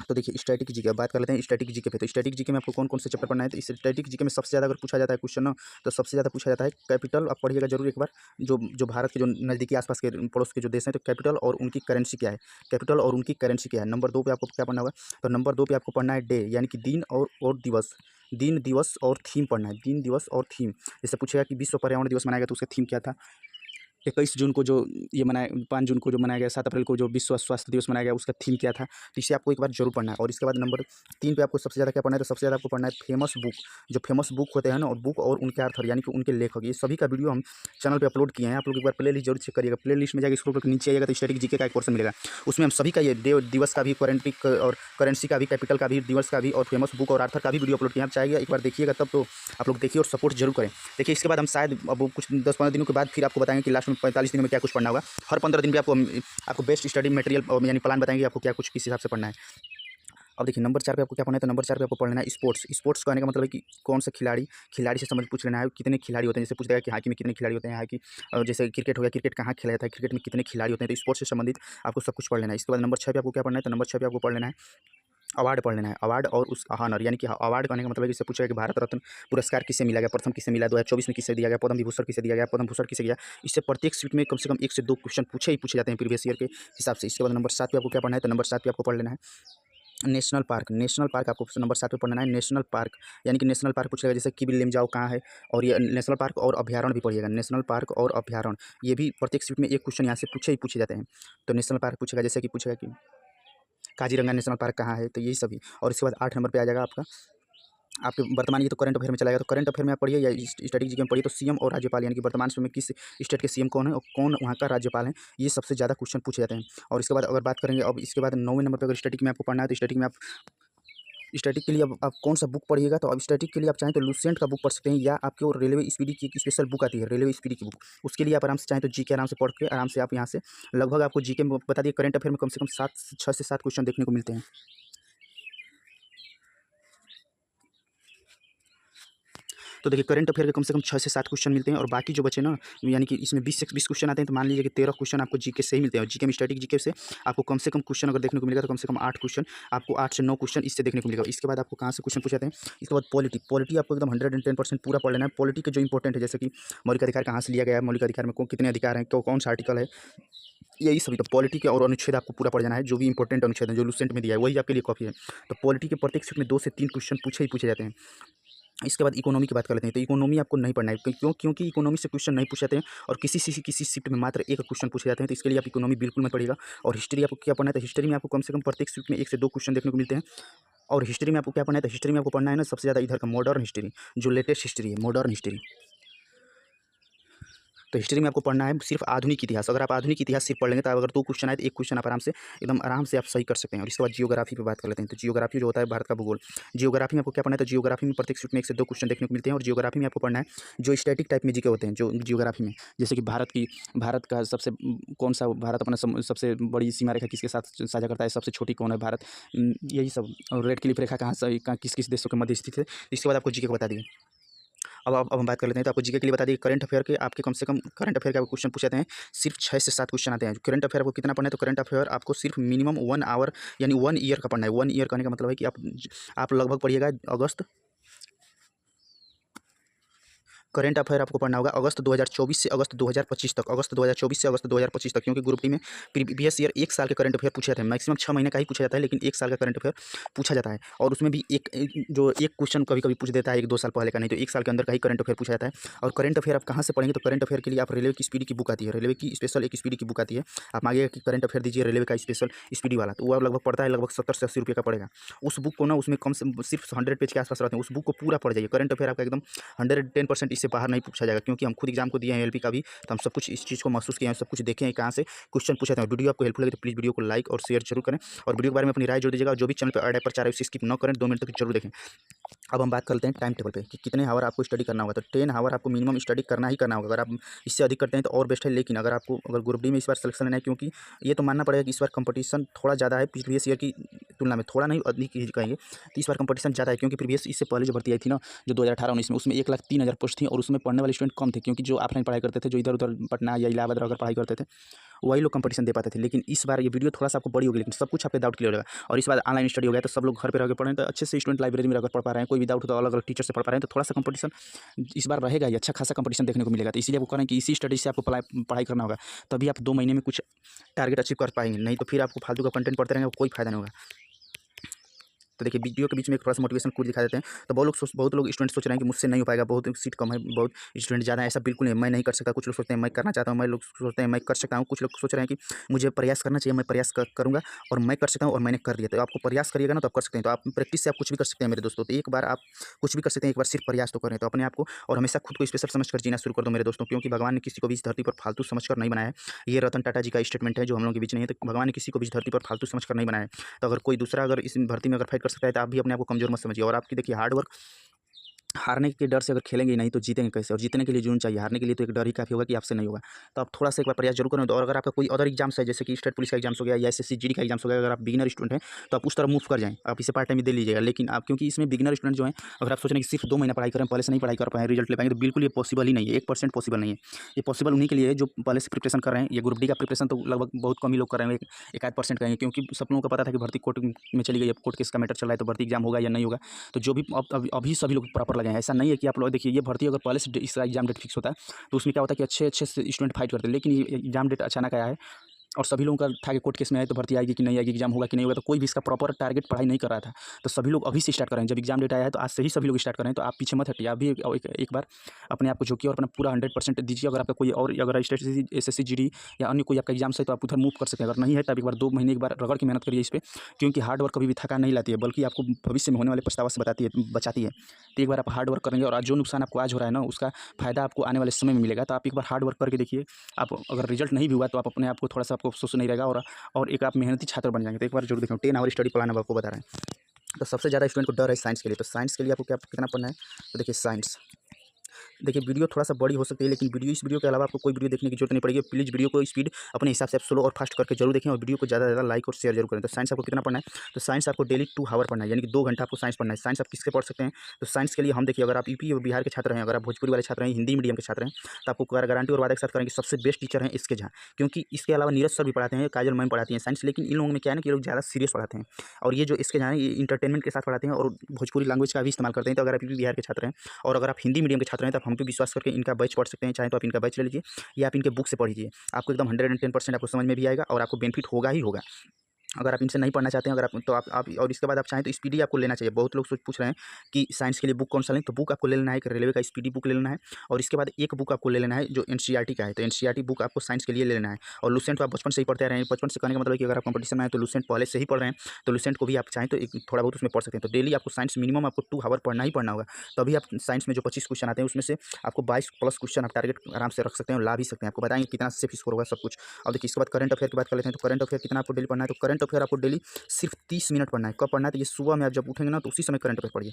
तो देखिए स्टैटिक जीके बात कर लेते हैं स्टैटिक जीके पे। तो स्टैटिक जीके में आपको कौन कौन से चैप्टर पढ़ना है, तो इस स्टैटिक जीके में सबसे ज़्यादा अगर पूछा जाता है क्वेश्चन ना, तो सबसे ज़्यादा पूछा जाता है कैपिटल। आप पढ़िएगा जरूर एक बार, जो भारत के जो नज़दीकी आसपास के पड़ोस के जो देश हैं, तो कैपिटल और उनकी करेंसी क्या है, कैपिटल और उनकी करेंसी क्या है। नंबर 2 पे आपको क्या पढ़ना होगा, तो नंबर 2 पे आपको पढ़ना है डे, यानी कि दिन और दिवस, दिन दिवस और थीम पढ़ना है, दिन दिवस और थीम। जैसे पूछेगा कि विश्व पर्यावरण दिवस मनाया गया तो उसका थीम क्या था, 21 जून को जो ये मनाया, 5 जून को जो मनाया गया, 7 अप्रैल को जो विश्व स्वास्थ्य दिवस मनाया गया उसका थीम क्या था। तो इसे आपको एक बार जरूर पढ़ना है। और इसके बाद नंबर 3 पे आपको सबसे ज़्यादा क्या पढ़ना है, तो सबसे ज़्यादा आपको पढ़ना है फेमस बुक, जो फेमस बुक होते हैं ना, और बुक और उनके आर्थर यानी कि उनके लेखक, ये सभी का वीडियो हम चैनल पर अपलोड किए हैं। आप लोग एक बार प्ले लिस्ट जरूर चेक करिएगा। प्ले लिस्ट में जाकर स्क्रॉल करके नीचे आइएगा तो स्टैटिक जीके का एक पोर्शन मिलेगा, उसमें हम सभी का ये दिवस का भी, करेंसी का भी, कैपिटल का भी, दिवस का भी, और फेमस बुक और आर्थर का भी वीडियो अपलोड किया। आप चाहिए एक बार देखिएगा, तब तो आप लोग देखिए और सपोर्ट जरूर करें। देखिए इसके बाद हम शायद अब कुछ 10-15 दिनों के बाद फिर आपको बताएंगे कि लास्ट में 45 दिनों में क्या कुछ पढ़ना होगा। हर 15 दिन पे आपको बेस्ट स्टडी मटेरियल यानी प्लान बताएंगे आपको क्या कुछ किस हिसाब से पढ़ना है। अब देखिए नंबर 4 पे आपको क्या पढ़ना है, तो नंबर 4 पे आपको पढ़ लेना है स्पोर्ट्स। स्पोर्ट्स कहने का मतलब है कि कौन सा खिलाड़ी से संबंधित पूछ लेना है, कितने खिलाड़ी होते हैं। जैसे पूछ देगा कि हॉकी में कितने खिलाड़ी होते हैं, हॉकी जैसे क्रिकेट हो गया, क्रिकेट कहाँ खेला जाता है, क्रिकेट में कितने खिलाड़ी होते हैं, तो स्पोर्ट्स से संबंधित आपको सब कुछ पढ़ लेना है। इसके बाद नंबर 6 पे आपको क्या पढ़ना है, तो नंबर 6 पे आपको पढ़ लेना है अवार्ड पढ़ लेना है। अवार्ड और उस हॉनर, यानी कि अवार्ड कहने का मतलब है कि इससे पूछा है कि भारत रत्न पुरस्कार किसे मिला गया, प्रथम किसे मिला, 2024 में किसे दिया गया, पद्म विभूषण किसे दिया गया, पद्म भूषण किसे गया। इससे प्रत्येक सीट में कम से कम 1 से 2 क्वेश्चन पूछे जाते हैं प्रीवियस ईयर के हिसाब से। इसके बाद नंबर 7 पे आपको क्या पढ़ना है, तो नंबर 7 पे आपको पढ़ लेना है नेशनल पार्क। नेशनल पार्क आपको नंबर 7 पे पढ़ना है। नेशनल पार्क यानी कि नेशनल पार्क पूछेगा, जैसे किबिल लेमजाओ कहाँ है, और ये नेशनल पार्क और अभ्यारण्य भी पढ़िएगा। नेशनल पार्क और अभ्यारण्य ये भी प्रत्येक सीट में एक क्वेश्चन यहाँ से पूछे जाते हैं। तो नेशनल पार्क पूछेगा, जैसे कि पूछेगा कि काजीरंगा नेशनल पार्क कहाँ है, तो यही सभी। और इसके बाद 8 नंबर पे आ जाएगा आपके वर्तमान, ये तो करंट अफेयर में चला गया, तो करंट अफेयर में आप पढ़िए या स्टैटिक जीके में पढ़िए, तो सीएम और राज्यपाल यानी कि वर्तमान समय में किस स्टेट के सीएम कौन है और कौन वहाँ का राज्यपाल है, ये सबसे ज़्यादा क्वेश्चन पूछे जाते हैं। और इसके बाद अगर बात करेंगे, अब इसके बाद 9वें नंबर पर अगर स्टैटिक में आपको पढ़ना है, तो स्टैटिक में स्टैटिक के लिए अब आप कौन सा बुक पढ़िएगा, तो अब स्टैटिक के लिए आप चाहें तो लुसेंट का बुक पढ़ सकते हैं, या आपकी और रेलवे स्पीडी की एक स्पेशल बुक आती है, रेलवे स्पीडी की बुक। उसके लिए आप आराम से चाहें तो जीके आराम से पढ़ के आराम से आप यहाँ से लगभग आपको जीके में बता दिए, करंट अफेयर में कम से कम 6 से 7 क्वेश्चन देखने को मिलते हैं। तो देखिए करंट अफेयर के कम से कम 6 से 7 क्वेश्चन मिलते हैं, और बाकी जो बचे ना, यानी कि इसमें 20 से 20 क्वेश्चन आते हैं, तो मान लीजिए कि 13 क्वेश्चन आपको जीके से ही मिलते हैं। और जीके में स्टैटिक जीके से आपको कम से कम क्वेश्चन अगर देखने को मिलेगा, तो कम से कम 8 क्वेश्चन आपको, 8 से 9 क्वेश्चन इससे देखने को मिलेगा। इसके बाद आपको कहाँ से क्वेश्चन पूछे जाते हैं, इसके बाद पॉलिटी आपको एकदम 110% पूरा पढ़ लेना है। पॉलिटी के जो इंपॉर्टेंट है, जैसे कि मौलिक अधिकार कहाँ से लिया गया है, मौलिक अधिकार में कितने अधिकार हैं, कौन सा आर्टिकल है, यही सभी। तो पॉलिटी के और अनुच्छेद आपको पूरा पढ़ जाना है, जो भी इंपॉर्टेंट अनुच्छेद है जो लुसेंट में दिया है वही आपके लिए कॉपी है। तो पॉलिटी के प्रत्येक सीट में 2 से 3 क्वेश्चन पूछे जाते हैं। इसके बाद इकोनॉमी की बात कर लेते हैं, तो इकोनॉमी आपको नहीं पढ़ना है, क्योंकि इकोनॉमी से क्वेश्चन नहीं पूछे जाते हैं, और किसी शिफ्ट में मात्र एक क्वेश्चन पूछे जाते हैं, तो इसके लिए आप इकोनॉमी बिल्कुल मत पढ़िएगा। और हिस्ट्री आपको क्या पढ़ना है, तो हिस्ट्री में आपको कम से कम प्रत्येक शिफ्ट में 1 से 2 क्वेश्चन देखने को मिलते हैं। और हिस्ट्री में आपको क्या पढ़ना है, तो हिस्ट्री में आपको पढ़ना है ना सबसे ज़्यादा इधर का मॉडर्न हिस्ट्री, जो लेटेस्ट हिस्ट्री है, मॉडर्न हिस्ट्री। तो हिस्ट्री में आपको पढ़ना है सिर्फ आधुनिक इतिहास। अगर आप आधुनिक इतिहास सिर्फ पढ़ लेंगे, तो अगर 2 क्वेश्चन आए तो 1 क्वेश्चन आप आराम से आप सही कर सकते हैं। और इसके बाद जियोग्राफी पे बात कर लेते हैं, तो जियोग्राफी जो होता है भारत का भूगोल। जियोग्राफी में आपको क्या पढ़ना है, तो जियोग्राफी में प्रत्येक सीट में 1 से 2 क्वेश्चन देखने को मिलते हैं। और जियोग्राफी में आपको पढ़ना है जो स्टैटिक टाइप में जीके होते हैं, जो जियोग्राफी में, जैसे कि भारत का सबसे कौन सा, भारत अपना सबसे बड़ी सीमा रेखा किसके साथ साझा करता है, सबसे छोटी कौन है भारत, यही सब। और रेड क्लिफ रेखा कहाँ से किस किस देशों के मध्य स्थित है। इसके बाद आपको जीके को बता दिए। अब हम बात कर लेते हैं, तो आपको जीके के लिए बता दिए, करंट अफेयर के आपके कम से कम करंट अफेयर के आपको क्वेश्चन पूछे जाते हैं, सिर्फ 6 से 7 क्वेश्चन आते हैं। करंट अफेयर आपको कितना पढ़ना है, तो करंट अफेयर आपको सिर्फ मिनिमम 1 आवर यानी 1 ईयर का पढ़ना है। 1 ईयर कहने का मतलब है कि आप लगभग पढ़िएगा करंट अफेयर आपको पढ़ना होगा अगस्त 2024 से अगस्त 2025 तक, अगस्त 2024 से अगस्त 2025 तक, क्योंकि ग्रुप डी में प्रीवियस ईयर 1 साल के करंट अफेयर पूछे जाते हैं। मैक्सिमम 6 महीने का ही पूछा जाता है, लेकिन 1 साल का करंट अफेयर पूछा जाता है। और उसमें भी एक क्वेश्चन कभी कभी पूछ देता है 1-2 साल पहले का, नहीं तो 1 साल के अंदर का ही करंट अफेयर पूछा जाता है। और करंट अफेयर आप कहाँ से पढ़ेंगे, तो करंट अफेयर के लिए आप रेलवे की स्पीडी की बुक आती है, रेलवे की स्पेशल एक स्पीडी की बुक आती है। आप मांगिएगा कि करंट अफेयर दीजिए रेलवे का स्पेशल स्पीडी वाला, तो वो लगभग पड़ता है लगभग 70 से 80 रुपये का पड़ेगा। उस बुक को ना, उसमें कम से सिर्फ 100 पेज के आसपास रहते हैं, उस बुक को पूरा पढ़ जाइए। करंट अफेयर आपका एकदम 110% इससे बाहर नहीं पूछा जाएगा, क्योंकि हम खुद एग्जाम को दिए हैं एलपी का भी, तो हम सब कुछ इस चीज़ को महसूस किए हैं, सब कुछ देखें हैं कहाँ से क्वेश्चन पूछे थे। वीडियो आपको हेल्पफुल लगे तो प्लीज़ वीडियो को लाइक और शेयर जरूर करें, और वीडियो के बारे में अपनी राय जोड़ दीजिएगा। और जो भी चैनल पर ऐड पर चाह रहे उसे स्किप न करें, 2 मिनट तक जरूर देखें। अब हम बात करते हैं टाइम टेबल पे कि कितने हावर आपको स्टडी करना होगा, तो 10 हावर आपको मिनिमम स्टडी करना ही करना होगा। अगर आप इससे अधिक करते हैं तो और बेस्ट है, लेकिन अगर ग्रुप डी में इस बार सिलेक्शन लेना है, क्योंकि ये तो मानना पड़ेगा कि इस बार कंपटीशन थोड़ा ज़्यादा है प्रीवियस ईयर की तुलना में, थोड़ा नहीं अधिक ही कहेंगे, तो इस बार कंपटीशन ज़्यादा है। क्योंकि प्रीवियस इससे पहले जो भर्ती आई थी ना, जो 2018-19 में, उसमें 1,03,000 पोस्ट थी, और उसमें पढ़ने वाले स्टूडेंट कम थे, क्योंकि जो ऑफलाइन पढ़ाई करते थे, जो इधर उधर पटना या इलाहाबाद रहकर पढ़ाई करते थे, वही लोग कंपटीशन दे पाते थे। लेकिन इस बार ये वीडियो थोड़ा सा आपको बड़ी होगी, लेकिन सब कुछ आपके डाउट क्लियर होगा। और इस बार ऑनलाइन स्टडी हो गया, तो सब लोग घर पे रहकर पढ़ें, तो अच्छे से स्टूडेंट लाइब्रेरी में रहकर पढ़ पा रहे हैं, कोई भी डाउट हो तो अलग अलग टीचर से पढ़ पा रहे हैं, तो थोड़ा सा कंपटीशन इस बार रहेगा ही, अच्छा खासा कंपटीशन देखने को मिलेगा। तो इसीलिए आपको करें कि इसी स्टडी से आपको पढ़ाई करना होगा, तभी आप 2 महीने में कुछ टारगेट अचीव कर पाएंगे, नहीं तो फिर आपको फालतू का कंटेंट पढ़ते रहेंगे, कोई फायदा नहीं होगा। तो देखिए वीडियो के बीच में एक थोड़ा सा मोटिवेशन कोट दिखा देते हैं, तो बहुत लोग स्टूडेंट सोच रहे हैं कि मुझसे नहीं हो पाएगा, बहुत सीट कम है, बहुत स्टूडेंट ज़्यादा है। ऐसा बिल्कुल नहीं, मैं नहीं कर सकता। कुछ लोग सोचते हैं मैं करना चाहता हूँ, मैं लोग सोचते हैं मैं कर सकता हूँ, कुछ लोग सोच रहे हैं कि मुझे प्रयास करना चाहिए, मैं प्रयास करूँगा और मैं कर सकता हूँ, और मैंने कर लिया। तो आपको प्रयास करिएगा ना, तो आप कर सकते हैं। तो आप प्रैक्टिस से आप कुछ भी कर सकते हैं मेरे दोस्तों। तो एक बार आप कुछ भी कर सकते हैं, एक बार सिर्फ प्रयास तो करें। तो अपने आप को और हमेशा खुद को स्पेशल समझ कर जीना शुरू कर दो मेरे दोस्तों, क्योंकि भगवान ने किसी को भी इस धरती पर फालतू समझ कर नहीं बनाया है। ये रतन टाटा जी का स्टेटमेंट है, जो हम लोगों के बीच नहीं है। तो भगवान ने किसी को भी इस धरती पर फालतू समझ कर नहीं बनाया है। तो अगर कोई दूसरा अगर इस भर्ती में अगर फाइट कर सकता है, तो आप भी अपने आप को कमजोर मत समझिए। और आपकी देखिए हार्ड वर्क हारने के डर से अगर खेलेंगे ही नहीं तो जीतेंगे कैसे? और जीतने के लिए जुनून चाहिए, हारने के लिए तो एक डर ही काफ़ी होगा कि आपसे नहीं होगा। तो आप थोड़ा-सा एक बार प्रयास ज़रूर करें। और अगर आपका कोई अदर एग्ज़ाम्स है, जैसे कि स्टेट पुलिस का एग्ज़ाम्स हो गया या एसएससी जीडी का एग्ज़ाम्स हो गया, अगर आप बिगिनर स्टूडेंट हैं, तो आप उस तरफ मूव कर जाएँ। आप इसे पार्ट टाइम में दे लीजिएगा। लेकिन आप, क्योंकि इसमें बिगिनर स्टूडेंट जो हैं, अगर आप सोच रहे हैं कि सिर्फ 2 महीना पढ़ाई करें, पहले से नहीं पढ़ाई कर पाएँ, रिजल्ट ले पाएँगे, तो बिल्कुल ये पॉसिबल ही नहीं है, 1% पॉसिबल नहीं है। ये पॉसिबल उन्हीं के लिए है जो पहले से प्रिपरेशन कर रहे हैं। ये ग्रुप डी का प्रिपरेशन तो लगभग बहुत कम ही लोग कर रहे हैं, एक आध परसेंट करेंगे, क्योंकि सब लोगों को पता था कि भर्ती कोर्ट में चली गई है, कोर्ट केस का मैटर चल रहा है, तो भर्ती एग्ज़ाम होगा या नहीं होगा। तो जो भी अब अभी सभी लोग प्रॉपर लगे हैं। ऐसा नहीं है कि आप लोग देखिए, ये भर्ती अगर पहले से इसका एग्जाम डेट फिक्स होता है, तो उसमें क्या होता है कि अच्छे-अच्छे से स्टूडेंट फाइट करते हैं। लेकिन ये एग्जाम डेट अचानक आया है और सभी लोगों का था कि कोर्ट केस में आए तो भर्ती आएगी कि नहीं आएगी, एग्जाम होगा कि नहीं होगा, तो कोई भी इसका प्रॉपर टारगेट पढ़ाई नहीं कर रहा था। तो सभी लोग अभी से स्टार्ट कर रहे हैं। जब एग्जाम डेट आया है तो आज से ही सभी लोग स्टार्ट कर रहे हैं। तो आप पीछे मत हटिए। आप भी एक बार अपने आप को झोंकिए और अपना पूरा 100% दीजिए। अगर आपका कोई और, अगर एसएससी जीडी या अन्य कोई आपका एग्जाम है, तो आप उधर मूव कर सकते हैं। अगर नहीं है तो आप एक बार 2 महीने एक बार रगड़ के मेहनत करिए इस पे, क्योंकि हार्ड वर्क कभी भी थकान नहीं लाती है, बल्कि आपको भविष्य में होने वाले पछतावा से बचाती है। तो एक बार आप हार्ड वर्क करेंगे और आज जो नुकसान आपको आज हो रहा है ना, उसका फ़ायदा आपको आने वाले समय में मिलेगा। तो आप एक बार हार्ड वर्क करके देखिए। आप अगर रिजल्ट नहीं भी हुआ तो आप अपने आप को थोड़ा-सा, आपको अफ़सोस नहीं रहेगा और एक आप मेहनती छात्र बन जाएँगे। तो एक बार ज़रूर देखें, 10 आवर स्टडी प्लान अब आपको बता रहे हैं। तो सबसे ज़्यादा स्टूडेंट को डर है साइंस के लिए। तो साइंस के लिए आपको क्या कितना पढ़ना है? तो देखिए साइंस, देखिए वीडियो थोड़ा-सा बड़ी हो सकती है, लेकिन इस वीडियो के अलावा आपको कोई वीडियो देखने की ज़रूरत नहीं पड़ेगी। प्लीज़ वीडियो को स्पीड अपने हिसाब से आप स्लो और फास्ट करके ज़रूर देखें और वीडियो को ज़्यादा से ज़्यादा लाइक और शेयर ज़रूर करें। तो साइंस आपको कितना पढ़ना है? तो साइंस आपको डेली 2 हावर पढ़ना है, यानी कि 2 घंटा आपको साइंस पढ़ना है। साइंस आप किससे पढ़ सकते हैं? तो साइंस के लिए हम देखिए, अगर आप यूपी और बिहार के छात्र हैं, अगर आप भोजपुरी वाले छात्र हैं, हिंदी मीडियम के छात्र हैं, तो आपको गारंटी और वादा के साथ करेंगे सबसे बेस्ट टीचर हैं इसके झा। क्योंकि इसके अलावा नीरज सर भी पढ़ाते हैं, काजल मैम पढ़ाती हैं साइंस, लेकिन इन लोगों में क्या है ना कि ये लोग ज़्यादा सीरियस पढ़ाते हैं। और ये जो इसके झा हैं, ये इंटरटेनमेंट के साथ पढ़ाते हैं और भोजपुरी लैंग्वेज का भी इस्तेमाल करते हैं। तो अगर आप यूपी बिहार के छात्र हैं और अगर आप हिंदी मीडियम के छात्र हैं, तो आप हम पे विश्वास करके इनका बैच पढ़ सकते हैं। चाहे तो आप इनका बैच ले लीजिए या आप इनके बुक से पढ़ लीजिए। आपको एकदम 110% आपको समझ में भी आएगा और आपको बेनिफिट होगा ही होगा। अगर आप इनसे नहीं पढ़ना चाहते हैं, अगर आप, तो आप और इसके बाद आप चाहें तो स्पीडी आपको लेना चाहिए। बहुत लोग पूछ रहे हैं कि साइंस के लिए बुक कौन सा लें, तो बुक आपको ले लेना है, एक रेलवे का स्पीडी बुक ले लेना है और इसके बाद एक बुक आपको ले लेना है जो एनसीईआरटी का है। तो एनसीईआरटी बुक आपको साइंस के लिए ले लेना है। और लुसेंट तो आप बचपन से ही पढ़ते आ रहे हैं। बचपन से कहने का मतलब है कि अगर आप कंपटीशन में आए तो लुसेंट पहले से ही पढ़ रहे हैं, तो लुसेंट को भी आप चाहें तो एक थोड़ा बहुत उसमें पढ़ सकते हैं। तो डेली आपको साइंस मिनिमम आपको 2 हावर पढ़ना ही पढ़ना होगा। तभी आप साइंस में जो 25 क्वेश्चन आते हैं उसमें से आपको 22 प्लस क्वेश्चन आप टारगेट आराम से रख सकते हैं और ला भी सकते हैं। आपको बताएंगे कितना सेफ स्कोर होगा सब कुछ। और देखिए, इसके बाद करंट अफेयर की बात कर लेते हैं। तो करंट अफेयर कितना आपको डेली पढ़ना है? तो करंट अफेयर आपको डेली सिर्फ 30 मिनट पढ़ना है। कब पढ़ना है? तो ये सुबह में आप जब उठेंगे ना, तो उसी समय करंट अफेयर पढ़िए।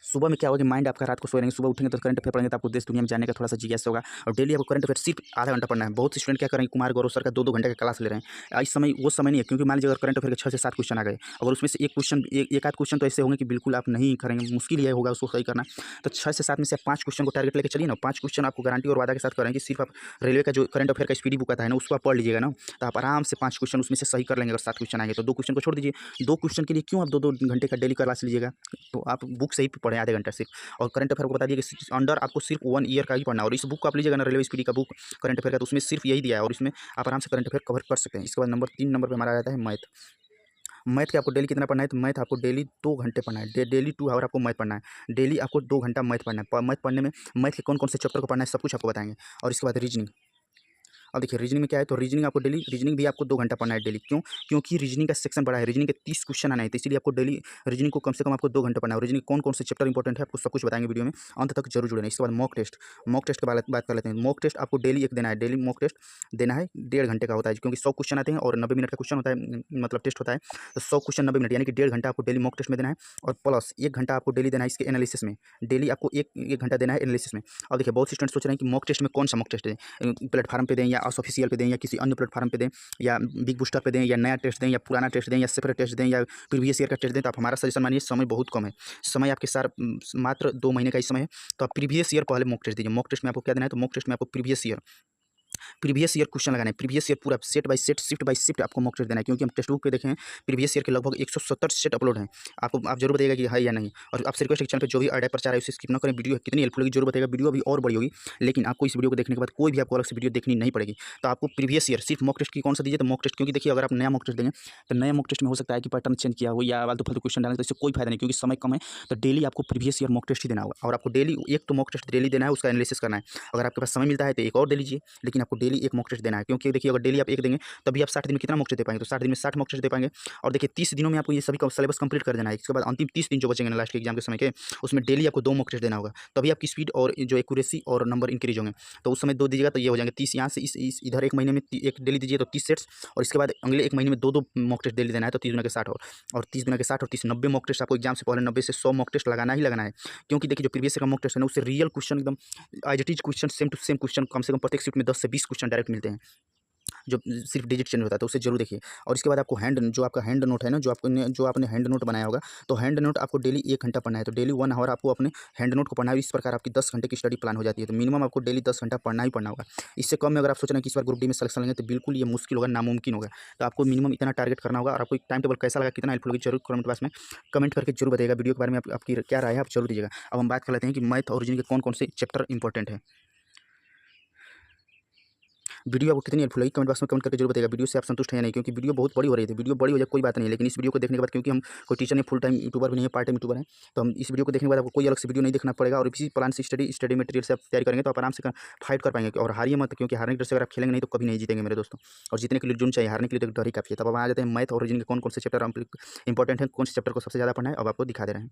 सुबह में क्या होगा कि माइंड आपका रात को सोए रहेंगे, सुबह उठेंगे तो करंट अफेयर पढ़ेंगे तो आपको देश दुनिया में जानने का थोड़ा-सा जिज्ञासा होगा। और डेली आपको करंट अफेयर सिर्फ आधा घंटा पढ़ना है। बहुत से स्टूडेंट क्या करेंगे, कुमार गौरव सर का 2-2 घंटे का क्लास ले रहे हैं। इस समय वो समय नहीं है, क्योंकि मान लीजिए अगर करंट अफेयर के 6 से 7 क्वेश्चन आ गए, अगर उसमें से एक क्वेश्चन, एक आध क्वेश्चन तो ऐसे होंगे कि बिल्कुल आप नहीं करेंगे, मुश्किल ही होगा उसको सही करना। तो 6 से 7 में से आप 5 क्वेश्चन को टारगेट लेके चलिए ना। 5 क्वेश्चन आपको गारंटी और वादा के साथ करेंगे कि सिर्फ आप रेलवे का जो करंट अफेयर का स्पीडी बुक आता है ना, उसको आप पढ़ लीजिएगा ना, तो आप आराम से 5 क्वेश्चन उसमें से सही कर लेंगे। अगर 7 क्वेश्चन आएँगे तो 2 क्वेश्चन को छोड़ दीजिए। 2 क्वेश्चन के लिए क्यों आप 2-2 घंटे का डेली क्लास लीजिएगा? तो आप बुक से ही पढ़ें आधे घंटा सिर्फ। और करंट अफेयर को बता दिए कि अंडर आपको सिर्फ 1 ईयर का ही पढ़ना है। और इस बुक को आप लीजिएगा ना, रेलवे स्पीडी का बुक करंट अफेयर का, तो उसमें सिर्फ यही दिया है और इसमें आप आराम से करंट अफेयर कवर कर सकते हैं। इसके बाद नंबर 3 नंबर पे हमारा आता है मैथ। मैथ के आपको डेली कितना पढ़ना है? तो मैथ आपको डेली 2 घंटे पढ़ना है। डेली 2 आवर आपको मैथ पढ़ना है। डेली आपको 2 घंटा मैथ पढ़ना है। मैथ पढ़ने में मैथ के कौन-कौन से चैप्टर को पढ़ना है, सब कुछ आपको बताएँगे। और इसके बाद रीजनिंग। अब देखिए रीजनिंग में क्या है, तो रीजनिंग आपको डेली, रीजनिंग भी आपको 2 घंटा पढ़ना है डेली। क्यों? क्योंकि रीजनिंग का सेक्शन बड़ा है। रीजनिंग के 30 क्वेश्चन आने हैं, तो इसीलिए आपको डेली रीजनिंग को कम से कम आपको 2 घंटे पढ़ना है। और रीजनिंग कौन-कौन से चैप्टर इंपॉर्टेंट है, आपको सब कुछ बताएँगे वीडियो में, अंत तक जरूर जुड़े रहें। इसके बाद मॉक टेस्ट। मॉक टेस्ट की बात कर लेते हैं। मॉक टेस्ट आपको डेली एक देना है। डेली मॉक टेस्ट देना है, 1.5 घंटे का होता है, क्योंकि 100 क्वेश्चन आते हैं और 90 मिनट का क्वेश्चन होता है, मतलब टेस्ट होता है। तो 100 क्वेश्चन 90 मिनट, यानी कि 1.5 घंटा आपको डेली मॉक टेस्ट में देना है और प्लस 1 घंटा आपको डेली देना है इसके एनालिसिस में। डेली आपको 1 घंटा देना है एनालिसिस में। और देखिए, बहुत से स्टूडेंट सोच रहे हैं कि मॉक टेस्ट में कौन सा मॉक टेस्ट दें, प्लेटफॉर्म पे दें या आस ऑफिशियल पे दें या किसी अन्य प्लेटफॉर्म पे दें या बिग बूस्टर पे दें या नया टेस्ट दें या पुराना टेस्ट दें या सेपरेट टेस्ट दें या प्रीवियस ईयर का टेस्ट दें। तो आप हमारा सजेशन मानिए, समय बहुत कम है। समय आपके सार मात्र 2 महीने का ही समय है। तो आप प्रीवियस ईयर पहले मॉक टेस्ट दीजिए। मॉक टेस्ट में आपको क्या देना है? तो मॉक टेस्ट में आपको प्रीवियस ईयर क्वेश्चन लगाना है। प्रीवियस ईयर पूरा set by set, shift by shift आपको मॉक टेस्ट देना है। क्योंकि हम टेक्स्ट बुक पे देखे हैं, प्रीवियस ईयर के लगभग 170 सेट अपलोड हैं। आप जरूर बताइएगा कि है या नहीं। और आपसे रिक्वेस्ट है, चैनल पे जो भी ऐड प्रचार है उसे स्किप ना करें। वीडियो कितनी हेल्पफुल होगी जरूर बताइएगा। वीडियो अभी और बड़ी होगी, लेकिन आपको इस वीडियो को देखने के बाद कोई भी आपको अलग से वीडियो देखनी नहीं पड़ेगी। तो आपको प्रीवियस ईयर सिर्फ मॉक टेस्ट की कौन सा दीजिए? तो मॉक टेस्ट, क्योंकि देखिए अगर आप नया मॉक टेस्ट देंगे तो नया मॉक टेस्ट में हो सकता है कि पैटर्न चेंज किया हो या फालतू क्वेश्चन डालें, तो इससे कोई फायदा नहीं, क्योंकि समय कम है। तो डेली आपको प्रीवियस ईयर मॉक टेस्ट ही देना होगा और आपको डेली एक तो मॉक टेस्ट डेली देना है, उसका एनालिसिस करना है। अगर आपके पास समय मिलता है तो एक और दे लीजिए, लेकिन आपको आपको डेली एक मॉक टेस्ट देना है, क्योंकि देखिए अगर डेली आप एक देंगे तभी आप 60 दिन में कितना मॉक टेस्ट दे पाएंगे, तो 60 दिन में 60 मॉक टेस्ट दे पाएंगे। और देखिए 30 दिनों में आपको ये सभी का सिलेबस कंप्लीट कर देना है। इसके बाद अंतिम 30 दिन जो बचेंगे ना लास्ट के एग्जाम के समय के, उसमें डेली आपको 2 मॉक टेस्ट देना होगा, तभी आपकी स्पीड और जो एक्यूरेसी और नंबर इंक्रीज होंगे। तो उस समय 2 दीजिएगा तो ये हो जाएंगे 30, यहाँ से इस इधर एक महीने में एक डेली दीजिए तो 30 सेट्स, और इसके बाद अगले एक महीने में 2-2 मॉक टेस्ट डेली देना है, तो 30 गुना के 60 और 30 गुना के 60 और 30 90 मॉक टेस्ट आपको एग्जाम से पहले 90 से 100 मॉक टेस्ट लगाना ही लगाना है। क्योंकि देखिए जो प्रीवियस का मॉक टेस्ट है ना, उससे रियल क्वेश्चन एकदम as it is question same to same question कम से कम प्रत्येक शिफ्ट में 10 से 20 क्वेश्चन डायरेक्ट मिलते हैं, जो सिर्फ डिजिट चेंज होता है, तो उसे जरूर देखिए। और इसके बाद आपको जो आपका हैंड नोट है ना, जो आपने हैंड नोट बनाया होगा, तो हैंड नोट आपको डेली 1 घंटा पढ़ना है, तो डेली 1 आवर आपको अपने हैंड नोट को पढ़ना है। इस प्रकार आपकी 10 घंटे की स्टडी प्लान हो जाती है, तो मिनिमम आपको डेली 10 घंटा पढ़ना ही पढ़ना होगा। इससे कम में अगर आप सोच रहे हैं कि इस बार ग्रुप डी में सिलेक्शन लेंगे, तो बिल्कुल ये मुश्किल होगा, नामुमकिन होगा। तो आपको मिनिमम इतना टारगेट करना होगा। और आपको टाइम टेबल कैसा लगा, कितना हेल्पफुल होगी, जरूर कमेंट बॉक्स में कमेंट करके जरूर बताइएगा। वीडियो के बारे में आपकी क्या राय है, आप जरूर दीजिएगा। अब हम बात कर लेते हैं कि मैथ और रीजनिंग के कौन कौन से चैप्टर इंपॉर्टेंट है। वीडियो आपको कितनी हेल्पफुल लगी कमेंट बॉक्स में कमेंट करके जरूर बताइएगा। वीडियो से आप संतुष्ट हैं या नहीं, क्योंकि वीडियो बहुत बड़ी हो रही थी। वीडियो बड़ी हो जाए कोई बात नहीं, लेकिन इस वीडियो को देखने के बाद, क्योंकि हम कोई टीचर नहीं, फुल टाइम यूट्यूबर भी नहीं है, पार्ट टाइम यूट्यूबर है, तो हम इस वीडियो को देखने के बाद आपको कोई अलग से वीडियो नहीं देखना पड़ेगा। और इसी प्लान से स्टडी मटेरियल से आप तैयारी करेंगे तो आप आराम से फाइट कर पाएंगे। और हारिए मत, क्योंकि हारने की डर से अगर आप खेलेंगे नहीं तो कभी नहीं जीतेंगे मेरे दोस्तों। और जीतने के लिए जुन चाहिए, हारने के लिए तो डर ही काफी है। तब अब आ जाते हैं मैथ और रीजनिंग के कौन कौन से चैप्टर इंपॉर्टेंट है, कौन से चैप्टर को सबसे ज़्यादा पढ़ना है, अब आपको दिखा दे रहे हैं।